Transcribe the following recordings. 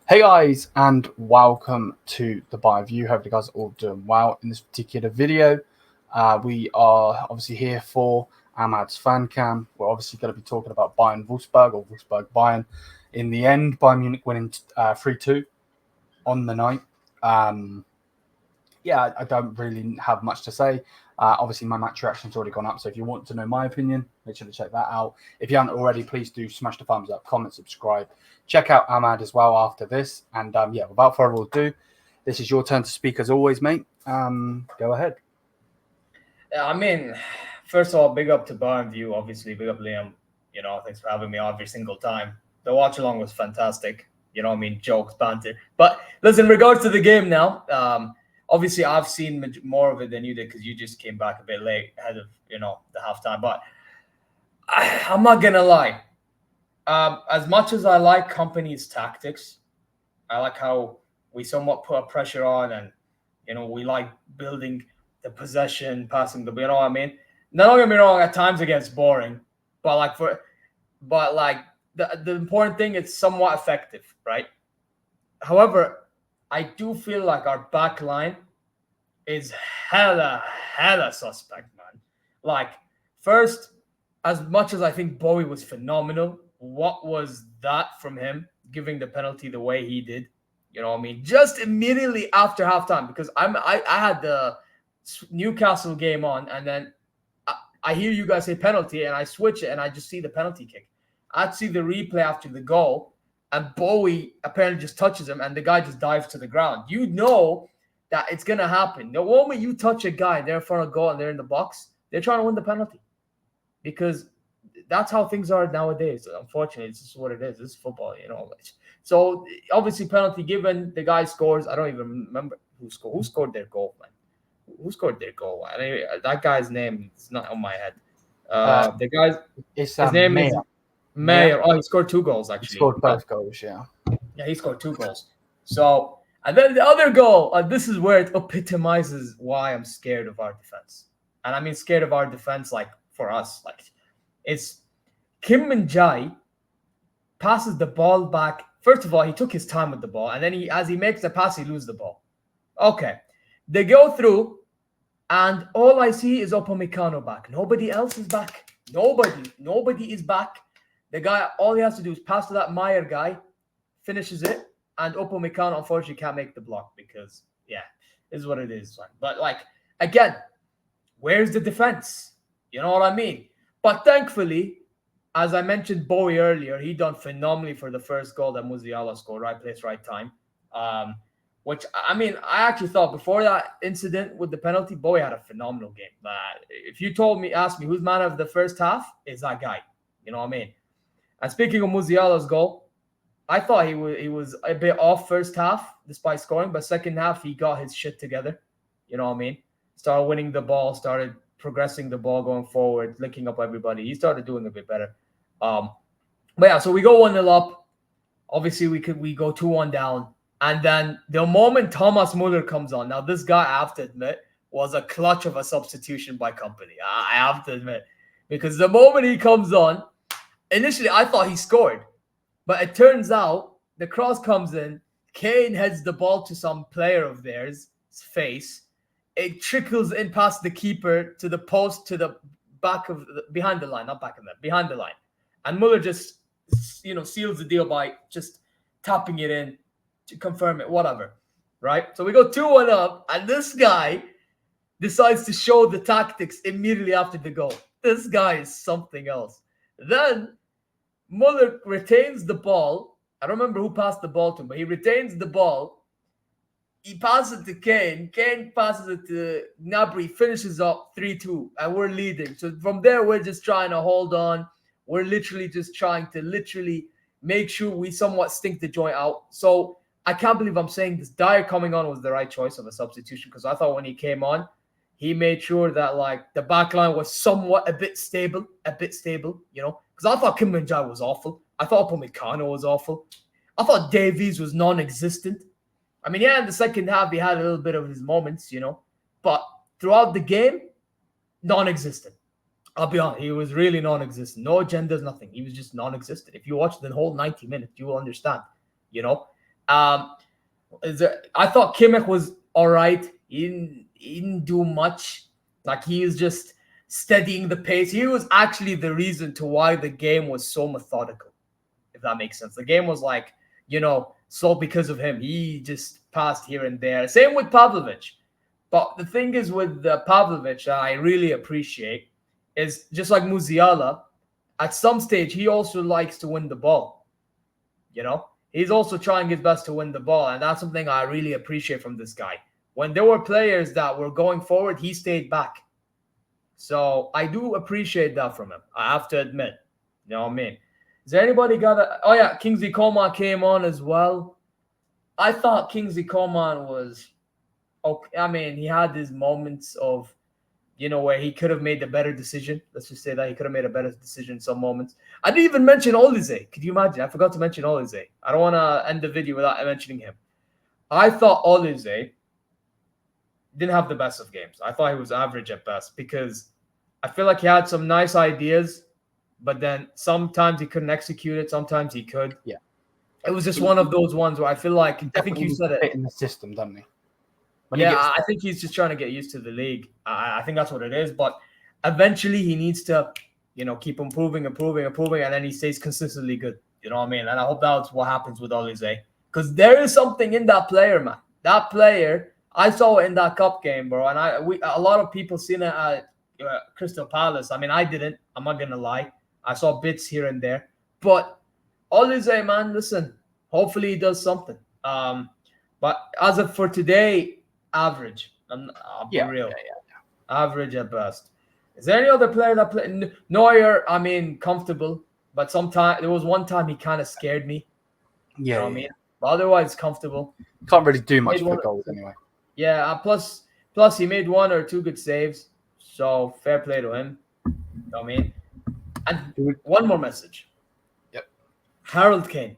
Hey guys, and welcome to the Bayern View. Hope you guys are all doing well. In this particular video, we are obviously here for Ahmad's fan cam. We're obviously going to be talking about Bayern Wolfsburg or Wolfsburg Bayern. In the end, Bayern Munich winning 3-2 on the night. I don't really have much to say. Obviously, my match reaction's already gone up, so if you want to know my opinion, make sure to check that out. If you haven't already, please do smash the thumbs up, comment, subscribe. Check out Ahmad as well after this. And without further ado, this is your turn to speak as always, mate. Go ahead. First of all, big up to Bayern View, obviously. Big up, Liam. Thanks for having me on every single time. The watch along was fantastic. Jokes, banter. But listen, in regards to the game now, obviously, I've seen more of it than you did because you just came back a bit late ahead of, the halftime. But I'm not going to lie. As much as I like Company's tactics, I like how we somewhat put pressure on and, we like building the possession, passing the, you know what I mean? Now, don't get me wrong, at times it gets boring. But the important thing, it's somewhat effective, right? However, I do feel like our back line is hella suspect, man. Like, first, as much as I think Bowie was phenomenal, what was that from him giving the penalty the way he did? You know what I mean? Just immediately after halftime, because I had the Newcastle game on, and then I hear you guys say penalty, and I switch it, and I just see the penalty kick. I'd see the replay after the goal, and Bowie apparently just touches him, and the guy just dives to the ground. You know that it's going to happen. The moment you touch a guy, they're in front of goal, and they're in the box, they're trying to win the penalty. Because that's how things are nowadays. Unfortunately, it's just what it is. It's football, So, obviously, penalty given. The guy scores. I don't even remember who scored. Who scored their goal, man? Who scored their goal? That guy's name is not on my head. The guy's his name is Mayer. Oh, he scored 2 goals, actually. He scored both goals, yeah. Yeah, he scored 2 goals. So, and then the other goal, this is where it epitomizes why I'm scared of our defense. And I mean scared of our defense, like, for us. Like, it's Kim Min-jae passes the ball back. First of all, he took his time with the ball. And then as he makes the pass, he loses the ball. Okay. They go through, and all I see is Upamecano back. Nobody else is back. Nobody is back. The guy, all he has to do is pass to that Meyer guy, finishes it, and Upamecano unfortunately can't make the block because, this is what it is. But, again, where's the defense? You know what I mean? But thankfully, as I mentioned Bowie earlier, he done phenomenally for the first goal that Musiala scored. Right place, right time. Which, I actually thought before that incident with the penalty, Bowie had a phenomenal game. If you asked me who's man of the first half, it's that guy. You know what I mean? And speaking of Musiala's goal, I thought he was a bit off first half despite scoring, but second half he got his shit together. You know what I mean? Started winning the ball, started progressing the ball going forward, linking up everybody. He started doing a bit better. So we go 1-0 up. Obviously, we go 2-1 down. And then the moment Thomas Muller comes on, now this guy, I have to admit, was a clutch of a substitution by Company. I have to admit. Because the moment he comes on, initially I thought he scored. But it turns out the cross comes in. Kane heads the ball to some player of theirs' face. It trickles in past the keeper to the post, to the back of behind the line, not back of that, behind the line. And Muller just, seals the deal by just tapping it in to confirm it, whatever, right? So we go 2-1 up, and this guy decides to show the tactics immediately after the goal. This guy is something else. Then Muller retains the ball. I don't remember who passed the ball to him, but he retains the ball. He passes it to Kane. Kane passes it to Gnabry, finishes up 3-2, and we're leading. So from there, we're just trying to hold on. We're literally just trying to make sure we somewhat stink the joint out. So I can't believe I'm saying this. Dyer coming on was the right choice of a substitution because I thought when he came on, he made sure that the back line was somewhat a bit stable, because I thought Kim Min-jae was awful. I thought Upamecano was awful. I thought Davies was non-existent. In the second half, he had a little bit of his moments, but throughout the game, non-existent. I'll be honest, he was really non-existent. No agendas, nothing. He was just non-existent. If you watch the whole 90 minutes, you will understand, Um, I thought Kimmich was all right. He didn't do much. Like, he was just steadying the pace. He was actually the reason to why the game was so methodical, if that makes sense. The game was like, slow because of him. He just passed here and there. Same with Pavlovic. But the thing is with Pavlovic, I really appreciate is just like Musiala, at some stage, he also likes to win the ball. He's also trying his best to win the ball. And that's something I really appreciate from this guy. When there were players that were going forward, he stayed back. So I do appreciate that from him. I have to admit. You know what I mean? Is there anybody got a... Oh, yeah, Kingsley Coman came on as well. I thought Kingsley Coman was... Okay. I mean, he had his moments of, where he could have made a better decision. Let's just say that he could have made a better decision in some moments. I didn't even mention Olise. Could you imagine? I forgot to mention Olise. I don't want to end the video without mentioning him. I thought Olise didn't have the best of games. I thought he was average at best because I feel like he had some nice ideas, but then sometimes he couldn't execute it. Sometimes he could. Yeah. It was just one of those ones where I feel like, I think you said it. In the system, doesn't he? I think he's just trying to get used to the league. I think that's what it is. But eventually he needs to, keep improving, and then he stays consistently good. You know what I mean? And I hope that's what happens with Olise. Because there is something in that player, man. That player, I saw it in that cup game, bro. And a lot of people seen it at Crystal Palace. I mean, I didn't. I'm not going to lie. I saw bits here and there. But Olise, man, listen. Hopefully he does something. But as of for today, average. I'll be real. Average at best. Is there any other player that played? Neuer, I mean, comfortable. But there was one time he kind of scared me. Yeah. You know what I mean? But otherwise, comfortable. Can't really do much for goals anyway. Yeah, plus he made one or two good saves. So fair play to him. You know what I mean? And one more message. Yep. Harold Kane.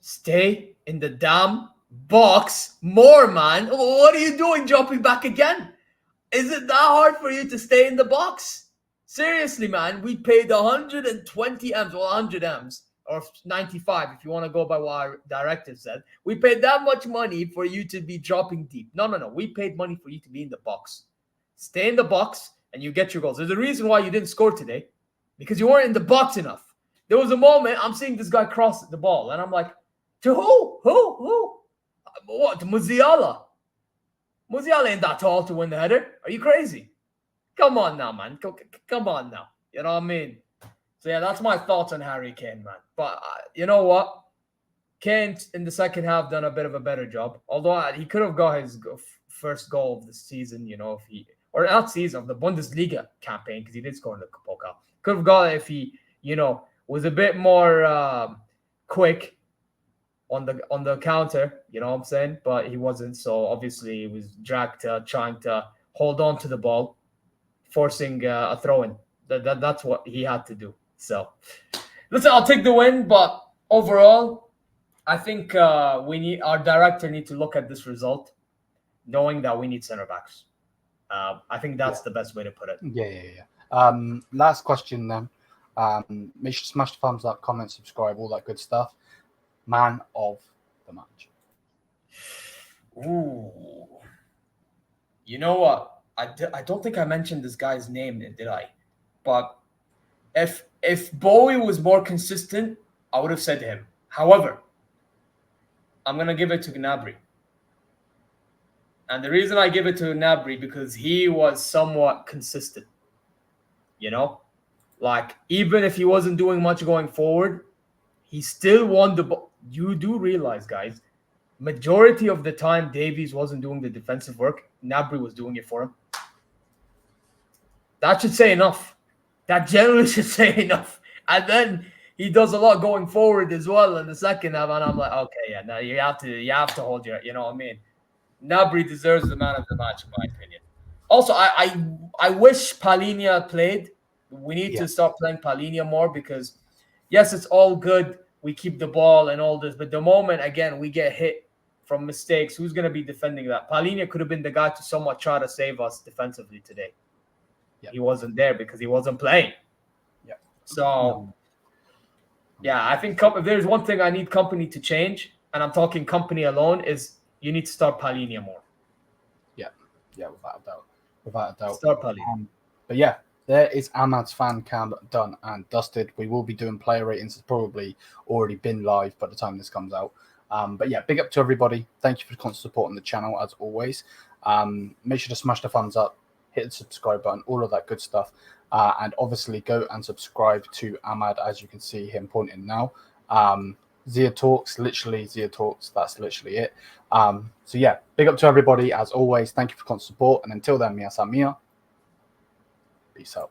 Stay in the damn box more, man. What are you doing jumping back again? Is it that hard for you to stay in the box? Seriously, man. We paid 120 M's, 100 M's, or 95 if you want to go by what our directive said. We paid that much money for you to be dropping deep. No. We paid money for you to be in the box. Stay in the box and you get your goals. There's a reason why you didn't score today, because you weren't in the box enough. There was a moment I'm seeing this guy cross the ball and I'm like, to who? Who? What? Musiala? Musiala ain't that tall to win the header. Are you crazy? Come on now, man. Come on now. You know what I mean? So, yeah, that's my thoughts on Harry Kane, man. But you know what? Kane, in the second half, done a bit of a better job. Although he could have got his first goal of the season, if he... Or not season, of the Bundesliga campaign, because he did score in the Pokal. Could have got it if he, was a bit more quick on the counter, you know what I'm saying? But he wasn't, so obviously he was dragged trying to hold on to the ball, forcing a throw-in. That's what he had to do. So, listen, I'll take the win, but overall, I think our director needs to look at this result, knowing that we need center-backs. I think that's the best way to put it. Yeah. Last question then. Make sure to smash the thumbs up, comment, subscribe, all that good stuff. Man of the match. Ooh. You know what? I don't think I mentioned this guy's name, did I? But if Bowie was more consistent, I would have said him. However, I'm going to give it to Gnabry. And the reason I give it to Gnabry, because he was somewhat consistent. Like, even if he wasn't doing much going forward, he still won the ball. You do realize, guys, majority of the time Davies wasn't doing the defensive work. Gnabry was doing it for him. That should say enough. That generally should say enough. And then he does a lot going forward as well in the second half. And I'm like, okay, yeah, now you have to hold your, you know what I mean? Gnabry deserves the man of the match, in my opinion. Also, I wish Palhinha played. We need to start playing Palhinha more because, yes, it's all good. We keep the ball and all this. But the moment, again, we get hit from mistakes, who's going to be defending that? Palhinha could have been the guy to somewhat try to save us defensively today. He wasn't there because he wasn't playing. So, Yeah, I think if there's one thing I need company to change, and I'm talking company alone, is you need to start Palhinha more. Yeah, without a doubt. Start Palhinha. But yeah, there is Ahmad's fan cam done and dusted. We will be doing player ratings. It's probably already been live by the time this comes out. But yeah, big up to everybody. Thank you for the constant support on the channel as always. Make sure to smash the thumbs up, hit the subscribe button, all of that good stuff. And obviously go and subscribe to Ahmad, as you can see him pointing now. Zia Talks, that's literally it. So yeah, big up to everybody as always. Thank you for constant support. And until then, Mia Samia. Peace out.